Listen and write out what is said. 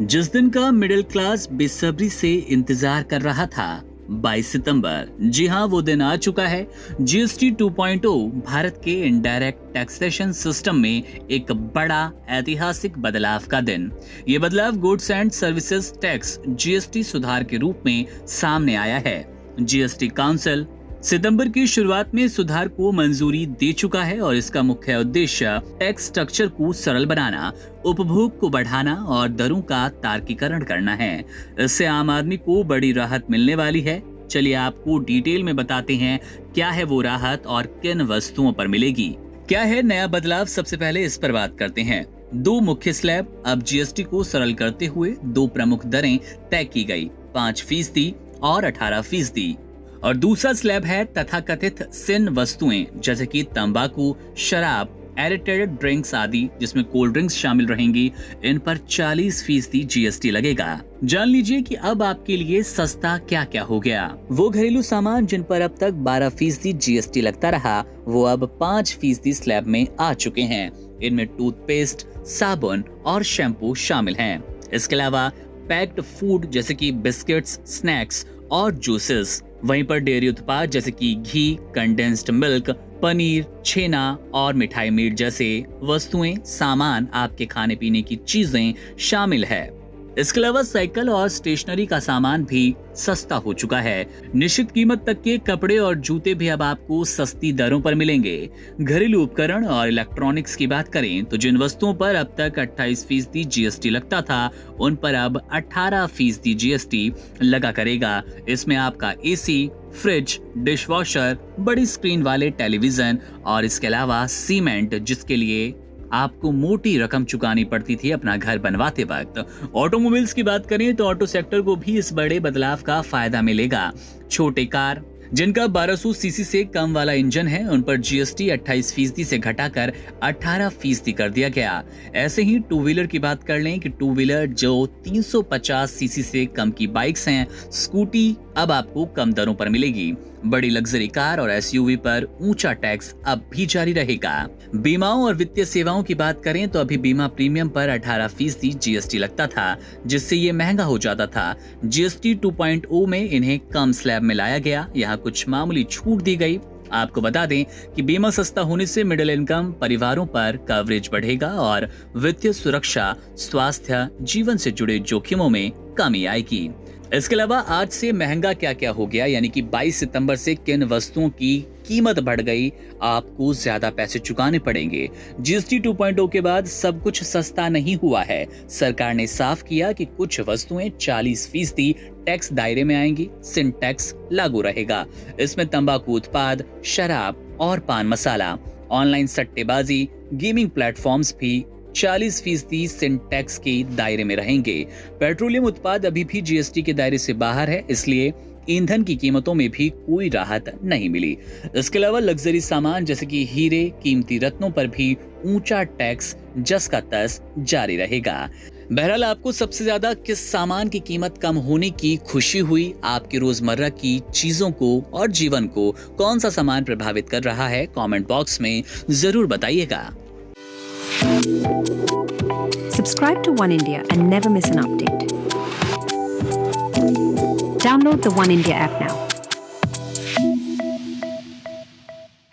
जिस दिन का मिडिल क्लास बेसब्री से इंतजार कर रहा था, 22 सितंबर। जी हाँ, वो दिन आ चुका है। जीएसटी 2.0 भारत के इनडायरेक्ट टैक्सेशन सिस्टम में एक बड़ा ऐतिहासिक बदलाव का दिन। ये बदलाव goods and services tax GST सुधार के रूप में सामने आया है। जीएसटी काउंसिल सितंबर की शुरुआत में सुधार को मंजूरी दे चुका है और इसका मुख्य उद्देश्य टैक्स स्ट्रक्चर को सरल बनाना, उपभोग को बढ़ाना और दरों का तार्किकरण करना है। इससे आम आदमी को बड़ी राहत मिलने वाली है। चलिए आपको डिटेल में बताते हैं क्या है वो राहत और किन वस्तुओं पर मिलेगी। क्या है नया बदलाव, सबसे पहले इस पर बात करते हैं। 2 मुख्य स्लैब। अब जीएसटी को सरल करते हुए 2 प्रमुख दरें तय की गई, 5% और 18%। और दूसरा स्लैब है तथाकथित सिन वस्तुएं जैसे कि तंबाकू, शराब, एडिटेड ड्रिंक्स आदि, जिसमें कोल्ड ड्रिंक्स शामिल रहेंगी। इन पर 40% जीएसटी लगेगा। जान लीजिए कि अब आपके लिए सस्ता क्या क्या हो गया। वो घरेलू सामान जिन पर अब तक 12% जीएसटी लगता रहा, वो अब 5% स्लैब में आ चुके हैं। इनमें टूथपेस्ट, साबुन और शैम्पू शामिल हैं। इसके अलावा पैक्ड फूड जैसे कि बिस्किट्स, स्नैक्स और जूसेस। वहीं पर डेयरी उत्पाद जैसे कि घी, कंडेंस्ड मिल्क, पनीर, छेना और मिठाई मीट जैसे वस्तुएं, सामान, आपके खाने पीने की चीजें शामिल है। इसके अलावा साइकिल और स्टेशनरी का सामान भी सस्ता हो चुका है। निश्चित कीमत तक के कपड़े और जूते भी अब आपको सस्ती दरों पर मिलेंगे। घरेलू उपकरण और इलेक्ट्रॉनिक्स की बात करें तो जिन वस्तुओं पर अब तक 28% जीएसटी लगता था, उन पर अब 18% जीएसटी लगा करेगा। इसमें आपका एसी, फ्रिज, डिशवॉशर, बड़ी स्क्रीन वाले टेलीविजन और इसके अलावा सीमेंट, जिसके लिए आपको मोटी रकम चुकानी पड़ती थी अपना घर बनवाते वक्त। ऑटोमोबाइल्स की बात करें तो ऑटो सेक्टर को भी इस बड़े बदलाव का फायदा मिलेगा। छोटे कार जिनका 1200 सीसी से कम वाला इंजन है, उन पर जीएसटी 28% से घटाकर 18% कर दिया गया। ऐसे ही टू व्हीलर की बात कर लें कि टू व्हीलर जो 350 सीसी से कम की बाइक्स हैं, स्कूटी अब आपको कम दरों पर मिलेगी। बड़ी लग्जरी कार और एसयूवी पर ऊंचा टैक्स अब भी जारी रहेगा। बीमाओं और वित्तीय सेवाओं की बात करें तो अभी बीमा प्रीमियम पर 18% जीएसटी लगता था, जिससे ये महंगा हो जाता था। जीएसटी 2.0 में इन्हें कम स्लैब में लाया गया। यहाँ कुछ मामूली छूट दी गई। आपको बता दें कि बीमा सस्ता होने से मिडिल इनकम परिवारों पर कवरेज बढ़ेगा और वित्तीय सुरक्षा, स्वास्थ्य, जीवन से जुड़े जोखिमों में कमी आएगी। इसके अलावा आज से महंगा क्या क्या हो गया, यानी कि 22 सितंबर से किन वस्तुओं की कीमत बढ़ गई, आपको ज्यादा पैसे चुकाने पड़ेंगे। जीएसटी 2.0 के बाद सब कुछ सस्ता नहीं हुआ है। सरकार ने साफ किया कि कुछ वस्तुएं 40% टैक्स दायरे में आएंगी। सिन टैक्स लागू रहेगा। इसमें तंबाकू उत्पाद, शराब और पान मसाला, ऑनलाइन सट्टेबाजी, गेमिंग प्लेटफॉर्म्स भी 40% सिन टैक्स के दायरे में रहेंगे। पेट्रोलियम उत्पाद अभी भी जीएसटी के दायरे से बाहर है, इसलिए ईंधन की कीमतों में भी कोई राहत नहीं मिली। इसके अलावा लग्जरी सामान जैसे कि हीरे, कीमती रत्नों पर भी ऊंचा टैक्स जस का तस जारी रहेगा। बहरहाल, आपको सबसे ज्यादा किस सामान की कीमत कम होने की खुशी हुई? आपकी रोजमर्रा की चीजों को और जीवन को कौन सा सामान प्रभावित कर रहा है? कमेंट बॉक्स में जरूर बताइएगा। Subscribe to One India and never miss an update. Download the One India app now.